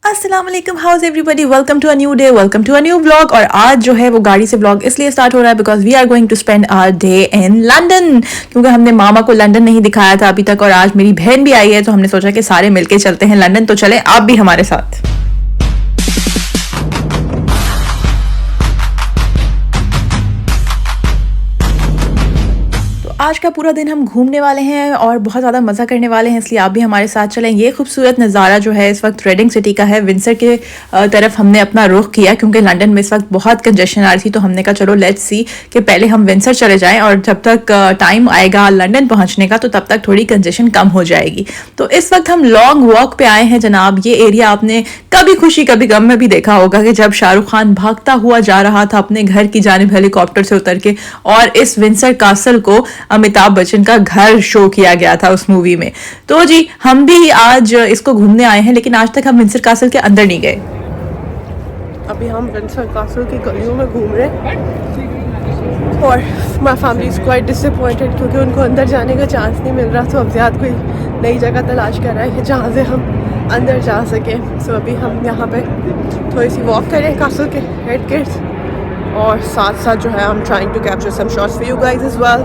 अस्सलाम वालेकुम, how's everybody, welcome to a new day, welcome to a new vlog. और आज जो है वो गाड़ी से व्लॉग इसलिए स्टार्ट हो रहा है because we are going to spend our day in London, क्योंकि हमने मामा को लंदन नहीं दिखाया था अभी तक और आज मेरी बहन भी आई है तो हमने सोचा कि सारे मिलके चलते हैं लंदन। तो चले आप भी हमारे साथ। आज का पूरा दिन हम घूमने वाले हैं और बहुत ज़्यादा मज़ा करने वाले हैं, इसलिए आप भी हमारे साथ चलें। ये खूबसूरत नज़ारा जो है इस वक्त रेडिंग सिटी का है। विंसर के तरफ हमने अपना रुख किया क्योंकि लंदन में इस वक्त बहुत कंजेशन आ रही थी, तो हमने कहा चलो लेट्स सी कि पहले हम विंसर चले जाएं और जब तक टाइम आएगा लंदन पहुंचने का तो तब तक थोड़ी कंजेशन कम हो जाएगी। तो इस वक्त हम लॉन्ग वॉक पे आए हैं जनाब। ये एरिया आपने कभी खुशी कभी गम में भी देखा होगा कि जब शाहरुख खान भागता हुआ जा रहा था अपने घर की जानिब हेलीकॉप्टर से उतर के, और इस विंसर कासल को अमिताभ बच्चन का घर शो किया गया था उस मूवी में। तो जी हम भी आज इसको घूमने आए हैं, लेकिन आज तक हम विंसर कासल के अंदर नहीं गए। अभी हम विंसर कासल की गलियों में घूम रहे हैं और my family is quite disappointed क्योंकि उनको अंदर जाने का चांस नहीं मिल रहा। तो अब ज़्यादा कोई नई जगह तलाश कर रहा है कि जहाँ से हम अंदर जा सकें। सो अभी हम यहाँ पे थोड़ी सी वॉक करें कासल के हेड गेट्स, और साथ साथ जो है हम trying to capture some shots for you guys as well.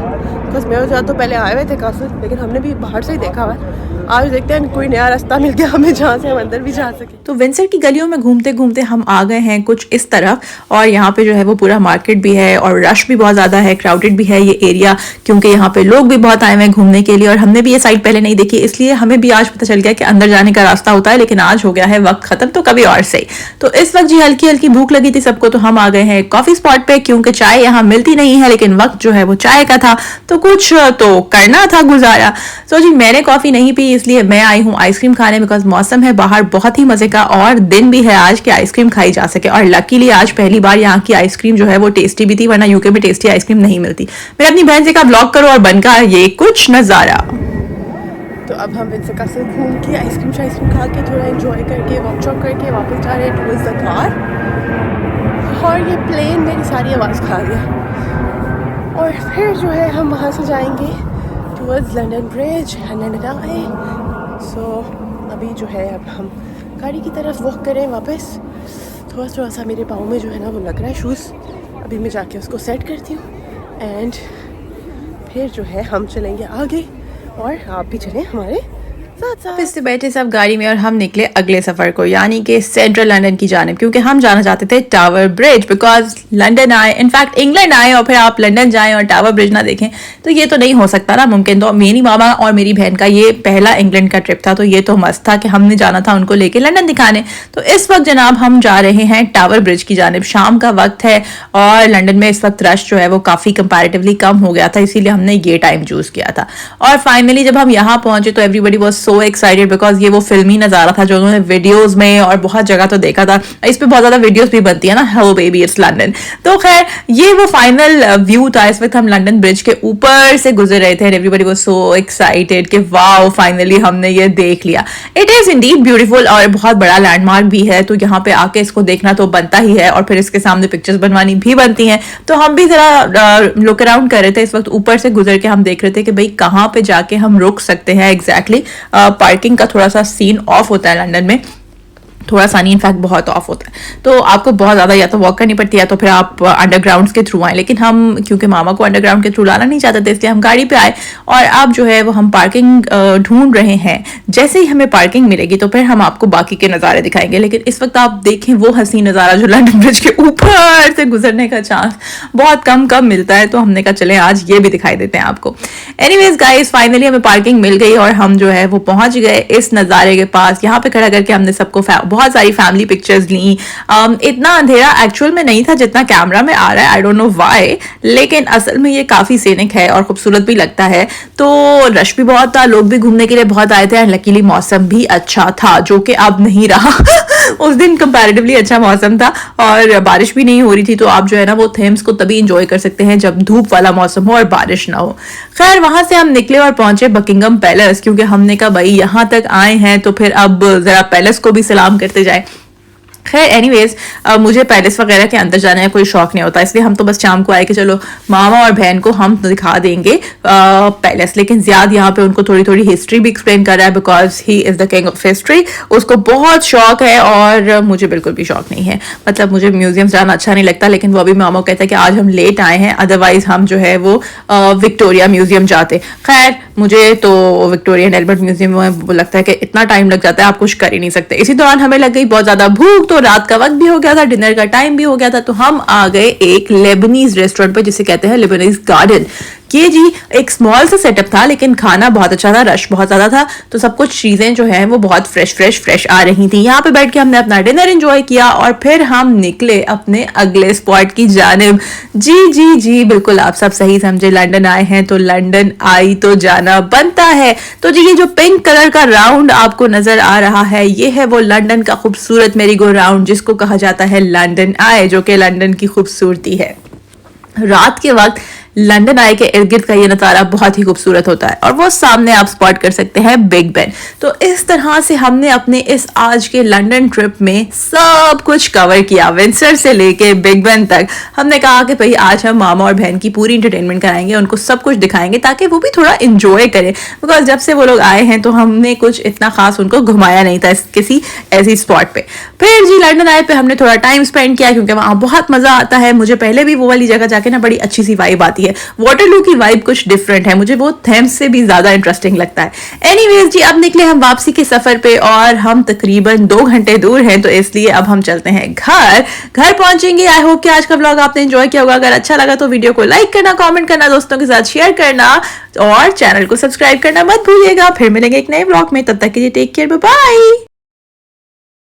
बस मेरे साथ तो पहले आए हुए थे कासल, लेकिन हमने भी बाहर से ही देखा हुआ है। आज देखते हैं कोई नया रास्ता मिल गया हमें जहाँ से हम अंदर भी जा सके। तो विंसर की गलियों में घूमते घूमते हम आ गए हैं कुछ इस तरफ, और यहाँ पे जो है वो पूरा मार्केट भी है और रश भी बहुत ज़्यादा है, क्राउडेड भी है ये एरिया, क्योंकि यहाँ पे लोग भी बहुत आए हुए हैं घूमने के लिए। और हमने भी ये साइड पहले नहीं देखी, इसलिए हमें भी आज पता चल गया कि अंदर जाने का रास्ता होता है, लेकिन आज हो गया है वक्त खत्म, तो कभी और सही। तो इस वक्त जी हल्की हल्की भूख लगी थी सबको, तो हम आ गए हैं कॉफी स्पॉट पे, क्योंकि चाय यहाँ मिलती नहीं है, लेकिन वक्त जो है वो चाय का था तो कुछ तो करना था गुजारा। तो जी मैंने कॉफी नहीं पी, इसलिए मैं आई हूँ आइसक्रीम खाने, बिकॉज मौसम है बाहर बहुत ही मजे का और दिन भी है आज कि आइसक्रीम खाई जा सके। और लकीली आज पहली बार यहाँ की आइसक्रीम जो है वो टेस्टी भी थी, वरना यूके में टेस्टी आइसक्रीम नहीं मिलती। मैं अपनी बहन से कहा ब्लॉग करो और बनका ये कुछ नजारा। तो अब हम विंसर कासल घूम के आइसक्रीम खा के थोड़ा एंजॉय करके वॉक शॉक करके वापस जा रहे हैं टूवर्ड्स द कार। और ये प्लेन मेरी सारी आवाज़ खा गया। और फिर जो है हम वहाँ से जाएंगे towards London Bridge and London Eye. So अभी जो है अब हम गाड़ी की तरफ वॉक करें वापस। थोड़ा सा मेरे पाँव में जो है ना वो लग रहा है शूज़, अभी मैं जाके उसको सेट करती हूँ एंड फिर जो है हम चलेंगे आगे और आप भी चलें हमारे ऑफिस से बैठे सब गाड़ी में और हम निकले अगले सफर को, यानी कि सेंट्रल लंदन की जानिब, क्योंकि हम जाना चाहते थे टावर ब्रिज। बिकॉज लंदन आए, इनफैक्ट इंग्लैंड आए और फिर आप लंदन जाएं और टावर ब्रिज ना देखें तो ये तो नहीं हो सकता ना, मुमकिन। तो मेरी मामा और मेरी बहन का ये पहला इंग्लैंड का ट्रिप था, तो ये तो मस्त था कि हमने जाना था उनको लेके लंदन दिखाने। तो इस वक्त जनाब हम जा रहे हैं टावर ब्रिज की जानिब। शाम का वक्त है और लंदन में इस वक्त रश जो है वो काफी कंपैरेटिवली कम हो गया था, इसीलिए हमने ये टाइम चूज किया था। और फाइनली जब हम यहाँ पहुंचे तो everybody was so excited, because ये वो फिल्मी नजारा था जो उन्होंने वीडियोस में और बहुत जगह तो देखा था। इस पे बहुत ज्यादा वीडियोस भी बनती है ना, हेलो बेबी इट्स लंदन। तो खैर ये वो फाइनल व्यू था। इस वक्त हम लंदन ब्रिज के ऊपर से गुजर रहे थे, एवरीबडी वाज सो एक्साइटेड कि वाओ फाइनली हमने ये देख लिया। इट इज इंडीड ब्यूटीफुल और बहुत बड़ा लैंडमार्क भी है, तो यहाँ पे आके इसको देखना तो बनता ही है, और फिर इसके सामने पिक्चर्स बनवानी भी बनती हैं। तो हम भी जरा लुक अराउंड कर रहे थे, इस वक्त ऊपर से गुजर के हम देख रहे थे कि भाई कहाँ पे जाके हम रुक सकते हैं एग्जैक्टली। पार्किंग का थोड़ा सा सीन ऑफ होता है लंदन में, थोड़ा सा नहीं इनफैक्ट बहुत ऑफ होता है, तो आपको बहुत ज़्यादा या तो वॉक करनी पड़ती है या तो फिर आप अंडरग्राउंड के थ्रू आए। लेकिन हम क्योंकि मामा को अंडरग्राउंड के थ्रू लाना नहीं चाहते थे, इसलिए हम गाड़ी पे आए और अब जो है वो हम पार्किंग ढूंढ रहे हैं। जैसे ही हमें पार्किंग मिलेगी तो फिर हम आपको बाकी के नज़ारे दिखाएंगे, लेकिन इस वक्त आप देखें वो हसीन नज़ारा जो लंदन ब्रिज के ऊपर से गुजरने का चांस बहुत कम मिलता है, तो हमने कहा चले आज ये भी दिखाई देते हैं आपको। एनीवेज गाइस फाइनली हमें पार्किंग मिल गई और हम जो है वो पहुंच गए इस नज़ारे के पास। यहाँ पे खड़ा करके हमने सबको बहुत सारी फैमिली पिक्चर्स ली। इतना अंधेरा एक्चुअल में नहीं था जितना कैमरा में आ रहा है, आई डोंट नो व्हाई, लेकिन असल में ये काफी सीनिक है और खूबसूरत भी लगता है। तो रश भी बहुत था, लोग भी घूमने के लिए बहुत आए थे एंड लकीली मौसम भी अच्छा था, जो कि अब नहीं रहा उस दिन कंपैरेटिवली अच्छा मौसम था और बारिश भी नहीं हो रही थी, तो आप जो है ना वो थेम्स को तभी इंजॉय कर सकते हैं जब धूप वाला मौसम हो और बारिश ना हो। खैर वहां से हम निकले और पहुंचे बकिंगम पैलेस, क्योंकि हमने कहा भाई यहाँ तक आए हैं तो फिर अब जरा पैलेस को भी सलाम करते जाए। खैर एनीवेज मुझे पैलेस वगैरह के अंदर जाने का कोई शौक नहीं होता, इसलिए हम तो बस शाम को आए कि चलो मामा और बहन को हम दिखा देंगे पैलेस। लेकिन ज़ियाद यहाँ पे उनको थोड़ी थोड़ी हिस्ट्री भी एक्सप्लेन कर रहा है, because he is the king of history. उसको बहुत शौक है और मुझे बिल्कुल भी शौक नहीं है। मतलब मुझे म्यूजियम्स जाना अच्छा नहीं लगता, लेकिन वो अभी मामा को कहता है कि आज हम लेट आए हैं, अदरवाइज हम जो है वो विक्टोरिया म्यूजियम जाते। खैर मुझे तो विक्टोरिया एंड एल्बर्ट म्यूजियम में लगता है कि इतना टाइम लग जाता है, आप कुछ कर ही नहीं सकते। इसी दौरान हमें लग गई बहुत ज्यादा भूख, तो रात का वक्त भी हो गया था, डिनर का टाइम भी हो गया था, तो हम आ गए एक लेबनीज रेस्टोरेंट पर जिसे कहते हैं लेबनीज गार्डन। ये जी एक स्मॉल सा सेटअप था, लेकिन खाना बहुत अच्छा था, रश बहुत ज्यादा था, तो सब कुछ चीजें जो है वो बहुत फ्रेश आ रही थी। यहाँ पे बैठ के हमने अपना डिनर एंजॉय किया और फिर हम निकले अपने अगले स्पॉट की जानिब। जी बिल्कुल आप सब सही समझे, लंदन आए हैं तो लंदन आई तो जाना बनता है। तो जी ये जो पिंक कलर का राउंड आपको नजर आ रहा है, ये है वो लंदन का खूबसूरत मेरीगो राउंड जिसको कहा जाता है लंदन आई, जो कि लंदन की खूबसूरती है। रात के वक्त लंदन आई के इर्द गिर्द का ये नज़ारा बहुत ही खूबसूरत होता है और वो सामने आप स्पॉट कर सकते हैं बिग बेन। तो इस तरह से हमने अपने इस आज के लंदन ट्रिप में सब कुछ कवर किया, विंडसर से लेके बिग बेन तक। हमने कहा कि भाई आज हम मामा और बहन की पूरी इंटरटेनमेंट कराएंगे, उनको सब कुछ दिखाएंगे ताकि वो भी थोड़ा इंजॉय करें, बिकॉज जब से वो लोग आए हैं तो हमने कुछ इतना खास उनको घुमाया नहीं था किसी ऐसी स्पॉट पे। फिर जी लंदन आए पे हमने थोड़ा टाइम स्पेंड किया क्योंकि वहाँ बहुत मजा आता है। मुझे पहले भी वो वाली जगह जाके ना बड़ी अच्छी सी वाइब आती है। वाटरलू की वाइब कुछ डिफरेंट है, मुझे वो थेम्स से भी ज्यादा इंटरेस्टिंग लगता है। एनीवेज जी अब निकले हम वापसी के सफर पे और हम तकरीबन 2 घंटे दूर हैं, तो इसलिए अब हम चलते हैं घर पहुंचेंगे। आई होप कि आज का व्लॉग आपने एंजॉय किया होगा। अगर अच्छा लगा तो वीडियो को लाइक करना, कमेंट करना, दोस्तों के साथ शेयर करना और चैनल को सब्सक्राइब करना मत भूलिएगा। फिर मिलेंगे एक नए व्लॉग में, तब तक के लिए टेक केयर, बाय बाय।